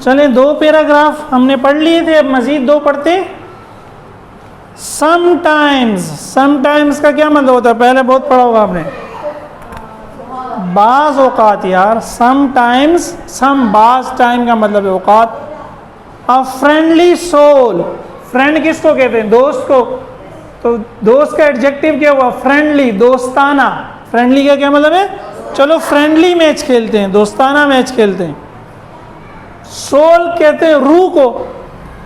चलें, 2 पैराग्राफ हमने पढ़ लिए थे, अब मजीद 2 पढ़ते। समटाइम्स, समटाइम्स का क्या मतलब होता है? पहले बहुत पढ़ा होगा आपने। बाज औकात यार, समटाइम्स, सम बाज टाइम का मतलब है औकात। अ फ्रेंडली सोल, फ्रेंड किसको कहते हैं? दोस्त को। तो दोस्त का एडजेक्टिव क्या हुआ? फ्रेंडली, दोस्ताना। फ्रेंडली का क्या मतलब है? चलो फ्रेंडली मैच खेलते हैं, दोस्ताना मैच खेलते हैं। सोल कहते हैं रूह को,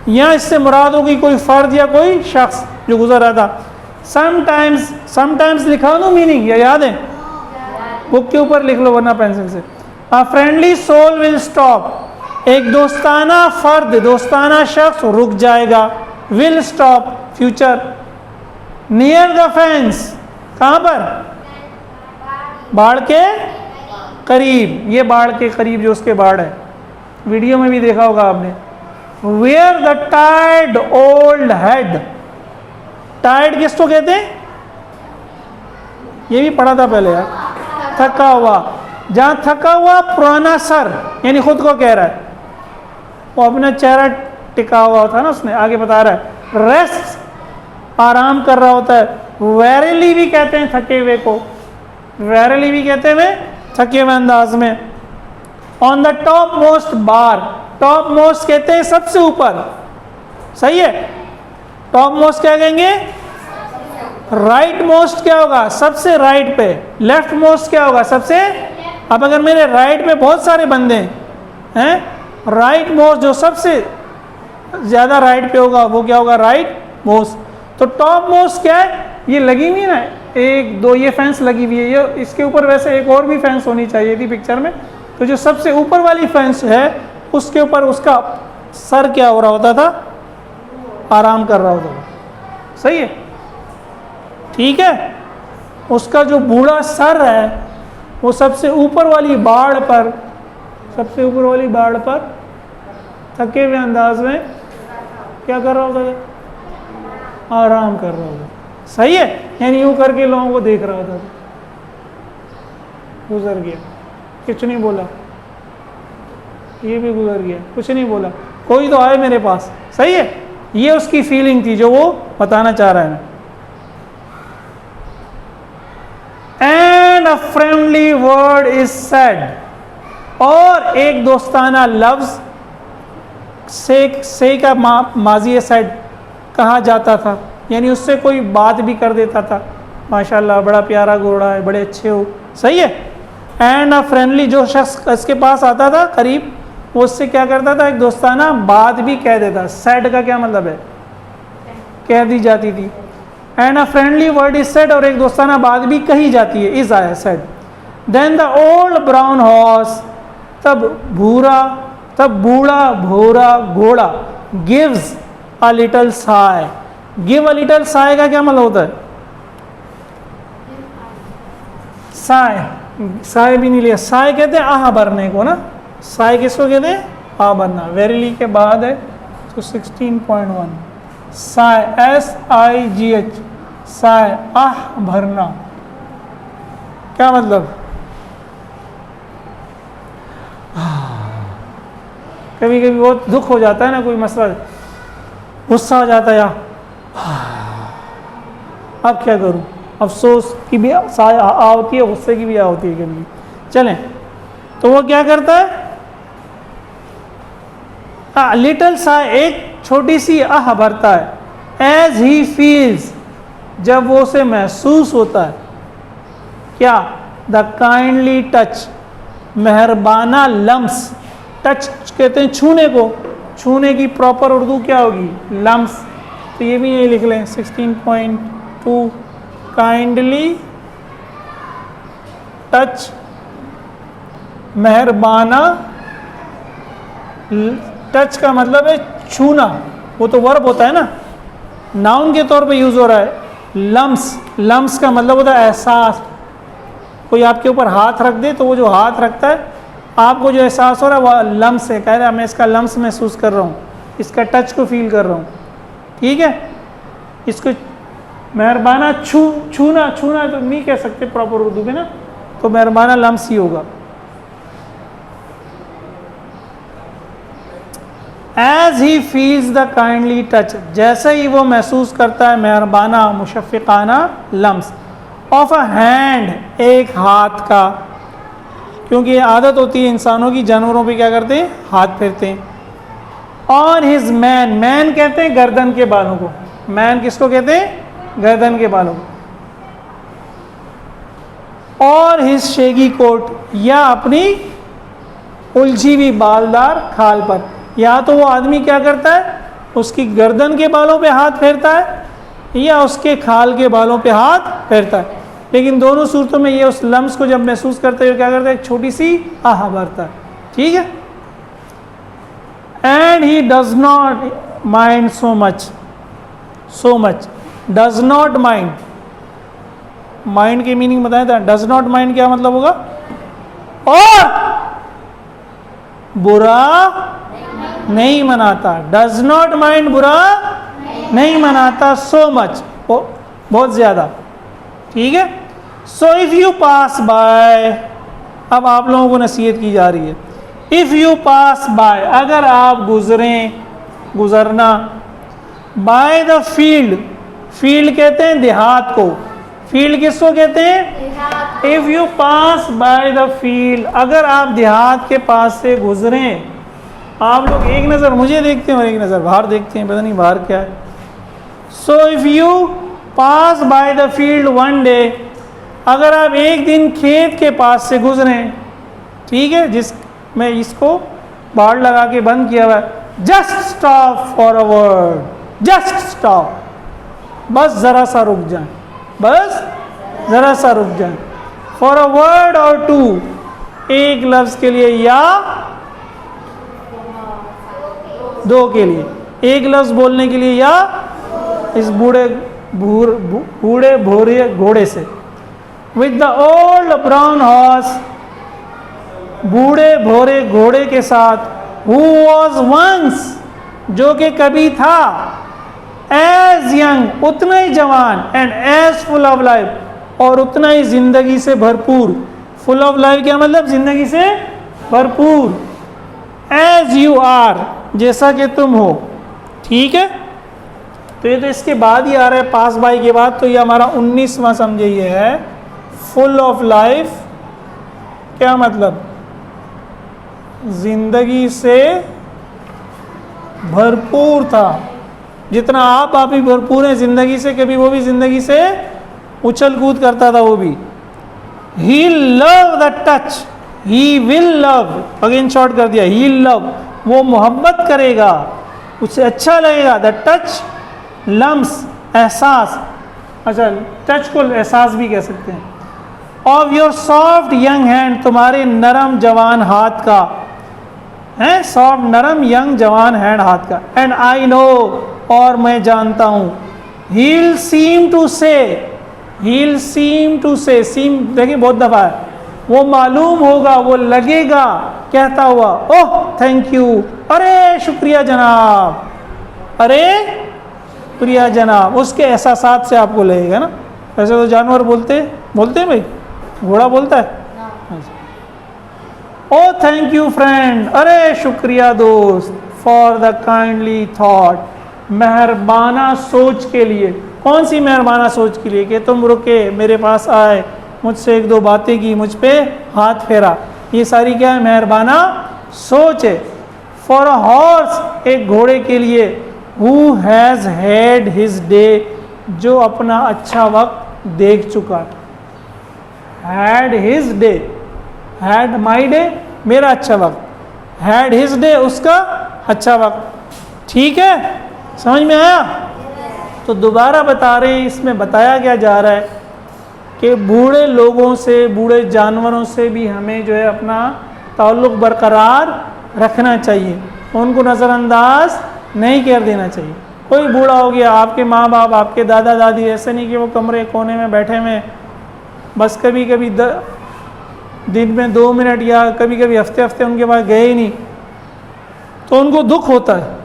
या इससे मुराद होगी कोई फर्द या कोई शख्स जो गुजर रहा था। समटाइम्स, समटाइम्स लिखा दो मीनिंग, या याद है? बुक के ऊपर लिख लो वरना पेंसिल से। A friendly soul will stop, एक दोस्ताना फर्द, दोस्ताना शख्स रुक जाएगा। Will stop, future. Near the fence, कहाँ पर? बाढ़ के करीब, ये बाढ़ के करीब जो उसके बाढ़ है, वीडियो में भी देखा होगा आपने। Where the tired old head, tired किसको कहते हैं? ये भी पढ़ा था पहले यार, थका हुआ। जहां थका हुआ पुराना सर, यानी खुद को कह रहा है, वो अपना चेहरा टिका हुआ था ना उसने, आगे बता रहा है। रेस्ट, आराम कर रहा होता है। वेरीली भी कहते हैं थके हुए को, वेरीली भी कहते हैं थके हुए अंदाज में। On the top most bar, top most कहते हैं सबसे ऊपर, सही है। टॉप मोस्ट क्या कहेंगे? राइट मोस्ट क्या होगा? सबसे राइट पे। लेफ्ट मोस्ट क्या होगा? सबसे। अब अगर मेरे राइट पे बहुत सारे बंदे हैं, राइट मोस्ट जो सबसे ज्यादा राइट पे होगा वो क्या होगा? Right most. तो टॉप मोस्ट क्या है? ये लगी हुई है ना, 1 2 ये फेंस लगी हुई है, ये इसके ऊपर वैसे एक और भी फेंस होनी चाहिए थी पिक्चर में। तो जो सबसे ऊपर वाली फेंस है उसके ऊपर उसका सर क्या हो रहा होता था? आराम कर रहा होता था, सही है, ठीक है। उसका जो बूढ़ा सर है वो सबसे ऊपर वाली बाड़ पर, सबसे ऊपर वाली बाड़ पर थके हुए अंदाज में क्या कर रहा होता था? आराम कर रहा होता था, सही है। यानी यूं करके लोगों को देख रहा होता था। गुजर गया, कुछ नहीं बोला, ये भी गुजर गया, कुछ नहीं बोला, कोई तो आए मेरे पास, सही है। ये उसकी फीलिंग थी जो वो बताना चाह रहा है। And a friendly word is said, और एक दोस्ताना लफ्ज, से का माजी है, सेड, कहा जाता था, यानी उससे कोई बात भी कर देता था। माशाल्लाह बड़ा प्यारा घोड़ा है, बड़े अच्छे हो, सही है। एंड अ फ्रेंडली, जो शख्स इसके पास आता था करीब, वो उससे क्या करता था? एक दोस्ताना बात भी कह देता। सेड का क्या मतलब है? कह दी जाती थी। And a friendly word is said, और एक दोस्ताना बात भी कही जाती है, is I said. Then the old brown horse, तब बूढ़ा भूरा घोड़ा, gives a little sigh. Give a little sigh का क्या मतलब होता है? साय, साय भी नहीं लिया, साय कहते हैं आह भरने को ना। साय किसको कहते हैं? आह भरना। वेरीली के बाद है तो 16.1 साय, SIGH, साय, आह भरना। क्या मतलब? कभी कभी बहुत दुख हो जाता है ना, कोई मसला, गुस्सा आ जाता है, या अब क्या करूं, अफसोस की भी आ होती है, गुस्से की भी आ होती है कभी। चलें, तो वो क्या करता है? लिटल सा, एक छोटी सी आह भरता है। एज ही फील्स, जब वो उसे महसूस होता है, क्या? द काइंडली टच, मेहरबाना लम्स। टच कहते हैं छूने को, छूने की प्रॉपर उर्दू क्या होगी? लम्स। तो ये भी यही लिख लें 16.2 काइंडली टच, मेहरबाना। टच का मतलब है छूना, वो तो वर्ब होता है ना, नाउन के तौर पे यूज हो रहा है। लम्स, लम्स का मतलब होता है एहसास। कोई आपके ऊपर हाथ रख दे तो वो जो हाथ रखता है, आपको जो एहसास हो रहा है वह लम्स है। कह रहा है मैं इसका लम्स महसूस कर रहा हूँ, इसका टच को फील कर रहा हूँ, ठीक है। इसको मेहरबाना छूना, छूना तो नहीं कह सकते प्रॉपर उर्दू में ना, तो मेहरबाना लम्स ही होगा। As he feels the kindly touch, जैसे ही वो महसूस करता है मेहरबाना मुशफ़िक़ाना लम्स ऑफ अ हैंड, एक हाथ का, क्योंकि ये आदत होती है इंसानों की, जानवरों पे क्या करते हैं, हाथ फेरते हैं। और हिज मैन, मैन कहते हैं गर्दन के बालों को, मैन किसको कहते हैं, गर्दन के बालों को। और हिज शेगी कोट, या अपनी उलझी हुई बालदार खाल पर, या तो वो आदमी क्या करता है, उसकी गर्दन के बालों पे हाथ फेरता है या उसके खाल के बालों पे हाथ फेरता है, लेकिन दोनों सूरतों में ये उस लम्स को जब महसूस करते हुए क्या करता है, एक छोटी सी आह भरता है। ठीक है। And he does not mind so much, does not mind, mind की मीनिंग बताया था, डज नॉट माइंड क्या मतलब होगा, और बुरा नहीं मनाता, डज नॉट माइंड बुरा नहीं मनाता, सो मच बहुत ज्यादा। ठीक है। So if you pass by, अब आप लोगों को नसीहत की जा रही है, इफ यू पास बाय, अगर आप गुजरें, गुजरना, बाय द फील्ड, फील्ड कहते हैं देहात को, फील्ड किसको कहते हैं, if you pass by the field, अगर आप देहात के पास से गुजरें, आप लोग एक नज़र मुझे देखते हैं और एक नज़र बाहर देखते हैं, पता नहीं बाहर क्या है। So if you pass by the field one day, अगर आप एक दिन खेत के पास से गुजरें, ठीक है, जिस मैं इसको बाड़ लगा के बंद किया हुआ है, just stop for a word, just stop, बस ज़रा सा रुक जाएं, बस ज़रा सा रुक जाएं, फॉर अ वर्ड और टू, एक लफ्ज़ के लिए या दो के लिए, एक लफ्ज़ बोलने के लिए या इस बूढ़े भूरे घोड़े से, with the old brown horse, बूढ़े भोरे घोड़े के साथ, हु वॉज वंस, जो कि कभी था, एज यंग, उतना ही जवान, and as full of life, और उतना ही जिंदगी से भरपूर, फुल ऑफ लाइफ क्या मतलब, जिंदगी से भरपूर, एज यू आर, जैसा कि तुम हो। ठीक है। तो ये तो इसके बाद ही आ रहा है, पास बाय के बाद, तो ये हमारा 19वां समझे ये है, फुल ऑफ लाइफ क्या मतलब, जिंदगी से भरपूर था, जितना आप ही भरपूर हैं जिंदगी से, कभी वो भी जिंदगी से उछल कूद करता था वो भी। He love the touch, he will love, again short कर दिया, ही लव, वो मोहब्बत करेगा, उसे अच्छा लगेगा, द टच लम्स, एहसास, अच्छा टच को एहसास भी कह सकते हैं, of your soft young hand, तुम्हारे नरम जवान हाथ का है, सॉफ्ट नरम यंग जवान हैंड हाथ का, एंड आई नो, और मैं जानता हूँ, हील सीम टू से, हील सीम टू से, सीम देखिए बहुत दफा है, वो मालूम होगा, वो लगेगा कहता हुआ, ओह थैंक यू, अरे शुक्रिया जनाब, अरे शुक्रिया जनाब, उसके एहसासात से आपको लगेगा ना। वैसे तो जानवर बोलते हैं भाई, घोड़ा बोलता है, ओ थैंक यू फ्रेंड, अरे शुक्रिया दोस्त, फॉर द काइंडली थॉट, मेहरबाना सोच के लिए। कौन सी मेहरबाना सोच के लिए, कि तुम रुके, मेरे पास आए, मुझसे एक दो बातें की, मुझ पे हाथ फेरा, ये सारी क्या है, मेहरबाना सोच है। फॉर अ हॉर्स, एक घोड़े के लिए, who has had his day, जो अपना अच्छा वक्त देख चुका, had his day, had my day मेरा अच्छा वक्त, हैड हिज डे उसका अच्छा वक्त। ठीक है, समझ में आया। तो दोबारा बता रहे हैं, इसमें बताया क्या जा रहा है कि बूढ़े लोगों से, बूढ़े जानवरों से भी हमें जो है अपना ताल्लुक़ बरकरार रखना चाहिए, उनको नज़रअंदाज नहीं कर देना चाहिए। कोई बूढ़ा हो गया, आपके माँ बाप, आपके दादा दादी, ऐसे नहीं कि वो कमरे कोने में बैठे हुए, बस कभी कभी दिन में 2 मिनट या कभी कभी हफ्ते हफ्ते उनके पास गए ही नहीं, तो उनको दुख होता है।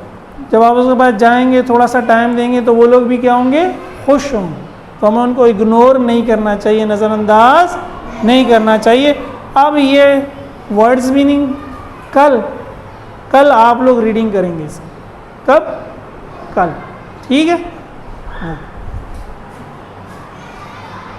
जब आप उसके पास जाएंगे, थोड़ा सा टाइम देंगे, तो वो लोग भी क्या होंगे, खुश होंगे। तो हमें उनको इग्नोर नहीं करना चाहिए, नज़रअंदाज नहीं करना चाहिए। अब ये वर्ड्स मीनिंग कल आप लोग रीडिंग करेंगे इसे। कब? कल। ठीक है। हाँ।